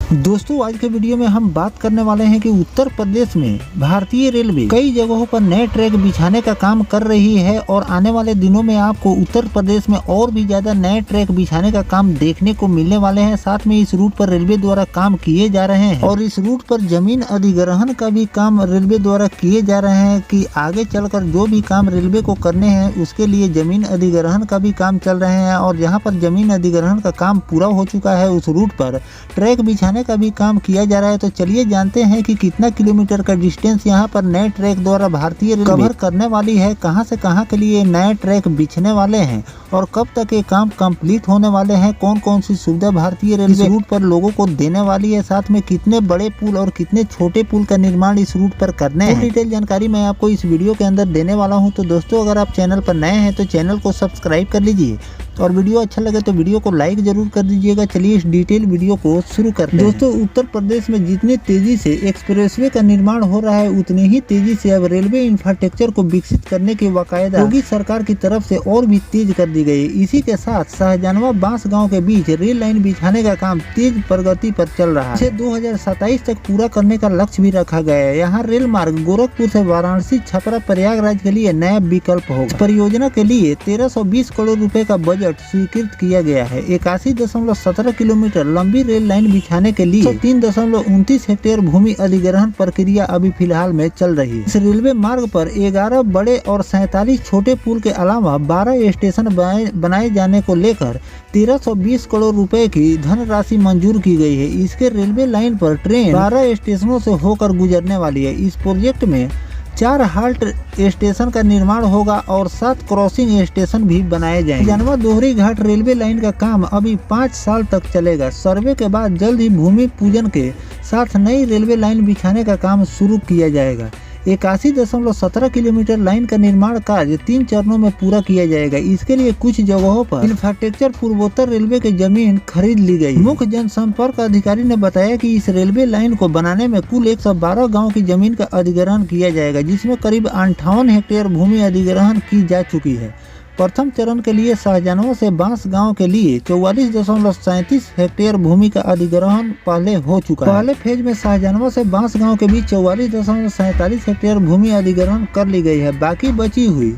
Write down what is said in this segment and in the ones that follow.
दोस्तों आज के वीडियो में हम बात करने वाले हैं कि उत्तर प्रदेश में भारतीय रेलवे कई जगहों पर नए ट्रैक बिछाने का काम कर रही है और आने वाले दिनों में आपको उत्तर प्रदेश में और भी ज्यादा नए ट्रैक बिछाने का काम देखने को मिलने वाले हैं। साथ में इस रूट पर रेलवे द्वारा काम किए जा रहे हैं और इस रूट पर जमीन अधिग्रहण का भी काम रेलवे द्वारा किए जा रहे हैं कि आगे चलकर जो भी काम रेलवे को करने हैं उसके लिए जमीन अधिग्रहण का भी काम चल रहे हैं। और जहाँ पर जमीन अधिग्रहण का काम पूरा हो चुका है उस रूट पर ट्रैक बिछाने का भी काम किया जा रहा है। तो चलिए जानते हैं कि कितना किलोमीटर का डिस्टेंस यहाँ पर नए ट्रैक द्वारा भारतीय रेलवे कवर करने वाली है, कहां से कहां के लिए नए ट्रैक बिछने वाले हैं और कब तक ये काम कंप्लीट होने वाले हैं, कौन कौन सी सुविधा भारतीय रेलवे रूट पर लोगों को देने वाली है, साथ में कितने बड़े पुल और कितने छोटे पुल का निर्माण इस रूट पर करने हैं। डिटेल जानकारी मैं आपको इस वीडियो के अंदर देने वाला हूँ। तो दोस्तों अगर आप चैनल पर नए हैं तो चैनल को सब्सक्राइब कर लीजिए और वीडियो अच्छा लगे तो वीडियो को लाइक जरूर कर दीजिएगा। चलिए इस डिटेल वीडियो को शुरू करते हैं। दोस्तों उत्तर प्रदेश में जितनी तेजी से एक्सप्रेसवे का निर्माण हो रहा है उतनी ही तेजी से अब रेलवे इंफ्रास्ट्रक्चर को विकसित करने की बाकायदा योगी सरकार की तरफ से और भी तेज कर दी गई। इसी के साथ शाहजहानवा बांस गाँव के बीच रेल लाइन बिछाने का काम तेज प्रगति पर चल रहा है। इसे 2027 तक पूरा करने का लक्ष्य भी रखा गया है। यहाँ रेल मार्ग गोरखपुर से वाराणसी छपरा प्रयागराज के लिए नया विकल्प होगा। परियोजना के लिए 1320 करोड़ रुपए का बजट स्वीकृत किया गया है। 81.17 किलोमीटर लंबी रेल लाइन बिछाने के लिए 3.29 हेक्टेयर भूमि अधिग्रहण प्रक्रिया अभी फिलहाल में चल रही है। इस रेलवे मार्ग पर 11 बड़े और 47 छोटे पुल के अलावा 12 स्टेशन बनाए जाने को लेकर 1320 करोड़ रुपए की धनराशि मंजूर की गई है। इसके रेलवे लाइन पर ट्रेन 12 स्टेशनों से होकर गुजरने वाली है। इस प्रोजेक्ट में 4 हाल्ट स्टेशन का निर्माण होगा और 7 क्रॉसिंग स्टेशन भी बनाए जाएंगे। शाहजहानवा दोहरी घाट रेलवे लाइन का काम अभी 5 साल तक चलेगा। सर्वे के बाद जल्द ही भूमि पूजन के साथ नई रेलवे लाइन बिछाने का काम शुरू किया जाएगा। 81.17 किलोमीटर लाइन का निर्माण कार्य 3 चरणों में पूरा किया जाएगा। इसके लिए कुछ जगहों पर इंफ्रास्ट्रक्चर पूर्वोत्तर रेलवे की जमीन खरीद ली गई। मुख्य जनसंपर्क अधिकारी ने बताया कि इस रेलवे लाइन को बनाने में कुल 112 गांव की जमीन का अधिग्रहण किया जाएगा, जिसमें करीब 58 हेक्टेयर भूमि अधिग्रहण की जा चुकी है। प्रथम चरण के लिए शाहजहानवा से बांस गांव के लिए 44.37 हेक्टेयर भूमि का अधिग्रहण पहले हो चुका है। पहले फेज में शाहजहानवा से बांस गांव के बीच 44.47 हेक्टेयर भूमि अधिग्रहण कर ली गई है। बाकी बची हुई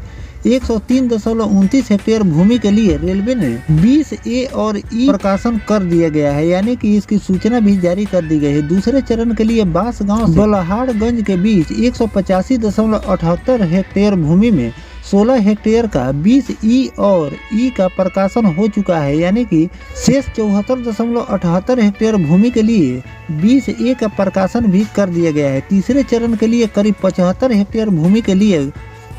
103.29 हेक्टेयर भूमि के लिए रेलवे ने 20 ए और ई प्रकाशन कर दिया गया है, यानी कि इसकी सूचना भी जारी कर दी गई है। दूसरे चरण के लिए बांस गांव से बलहाड़गंज के बीच 185.78 हेक्टेयर भूमि में 16 हेक्टेयर का 20 ई और ई का प्रकाशन हो चुका है, यानी कि शेष 74.78 हेक्टेयर भूमि के लिए 20 ए का प्रकाशन भी कर दिया गया है। तीसरे चरण के लिए करीब 75 हेक्टेयर भूमि के लिए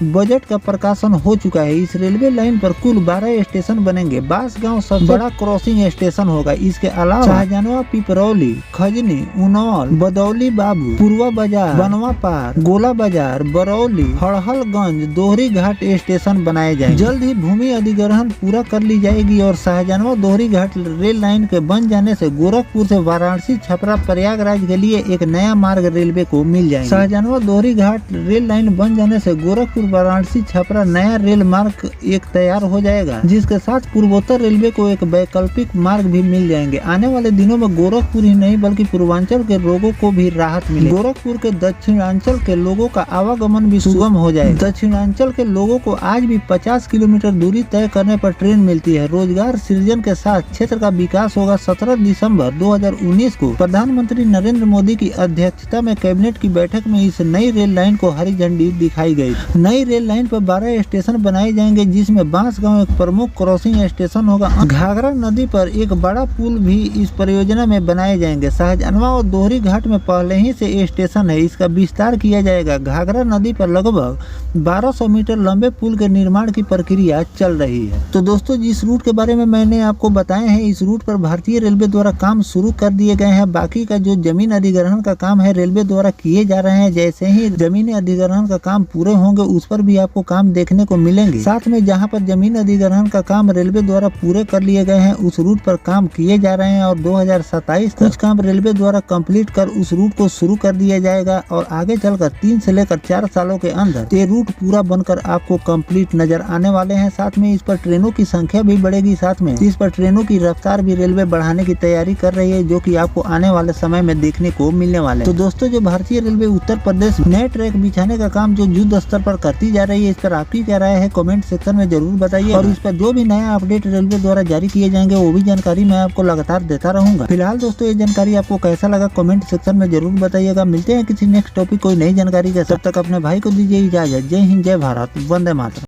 बजट का प्रकाशन हो चुका है। इस रेलवे लाइन पर कुल 12 स्टेशन बनेंगे। बांस गांव सबसे बड़ा क्रॉसिंग स्टेशन होगा। इसके अलावा शाहजहानवा, पिपरौली, खजनी, उनौल, बदौली बाबू, पूर्वा बाजार, बनवा पार, गोला बाजार, बरौली, हड़हलगंज, दोहरी घाट स्टेशन बनाए जाएंगे। जल्द ही भूमि अधिग्रहण पूरा कर ली जाएगी और शाहजहानवा दोहरी घाट रेल लाइन के बन जाने से गोरखपुर से वाराणसी छपरा प्रयागराज के लिए एक नया मार्ग रेलवे को मिल जाएगा। शाहजहानवा दोहरी घाट रेल लाइन बन जाने से गोरखपुर वाराणसी छपरा नया रेल मार्ग एक तैयार हो जाएगा, जिसके साथ पूर्वोत्तर रेलवे को एक वैकल्पिक मार्ग भी मिल जाएंगे। आने वाले दिनों में गोरखपुर ही नहीं बल्कि पूर्वांचल के लोगों को भी राहत मिलेगी। गोरखपुर के दक्षिणांचल के लोगों का आवागमन भी सुगम हो जाएगा। दक्षिणांचल के लोगों को आज भी 50 किलोमीटर दूरी तय करने पर ट्रेन मिलती है। रोजगार सृजन के साथ क्षेत्र का विकास होगा। 17 दिसंबर 2019 को प्रधानमंत्री नरेंद्र मोदी की अध्यक्षता में कैबिनेट की बैठक में इस नई रेल लाइन को हरी झंडी दिखाई गई। नई रेल लाइन पर 12 स्टेशन बनाए जाएंगे, जिसमें बांस गांव एक प्रमुख क्रॉसिंग स्टेशन होगा। घाघरा नदी पर एक बड़ा पुल भी इस परियोजना में बनाए जाएंगे। शाहजहानवा और दोहरी घाट में पहले ही से स्टेशन है, इसका विस्तार किया जाएगा। घाघरा नदी पर लगभग 1200 मीटर लंबे पुल के निर्माण की प्रक्रिया चल रही है। तो दोस्तों जिस रूट के बारे में मैंने आपको बताए हैं, इस रूट पर भारतीय रेलवे द्वारा काम शुरू कर दिए गए हैं। बाकी का जो जमीन अधिग्रहण का काम है रेलवे द्वारा किए जा रहे हैं। जैसे ही जमीन अधिग्रहण का काम पूरे होंगे उस पर भी आपको काम देखने को मिलेंगे। साथ में जहाँ पर जमीन अधिग्रहण का काम रेलवे द्वारा पूरे कर लिए गए हैं, उस रूट पर काम किए जा रहे हैं और 2027 कुछ काम रेलवे द्वारा कंप्लीट कर उस रूट को शुरू कर दिया जाएगा और आगे चलकर 3 से लेकर 4 सालों के अंदर ये रूट पूरा बनकर आपको कंप्लीट नजर आने वाले हैं। साथ में इस पर ट्रेनों की संख्या भी बढ़ेगी, साथ में इस पर ट्रेनों की रफ्तार भी रेलवे बढ़ाने की तैयारी कर रही है, जो कि आपको आने वाले समय में देखने को मिलने वाले हैं। तो दोस्तों, जो भारतीय रेलवे उत्तर प्रदेश नए ट्रैक बिछाने का काम जो युद्ध स्तर पर करती जा रही है, इस पर आपकी क्या राय है कमेंट सेक्शन में जरूर बताइए और इस पर जो भी नया अपडेट रेलवे द्वारा जारी किए जाएंगे वो भी जानकारी मैं आपको लगातार देता रहूंगा। फिलहाल दोस्तों, ये जानकारी आपको कैसा लगा कमेंट सेक्शन में जरूर बताइएगा। मिलते हैं किसी नेक्स्ट टॉपिक कोई नई जानकारी के, तब तक अपने भाई को दीजिए इजाजत। जय हिंद, जय भारत, वंदे मातरम।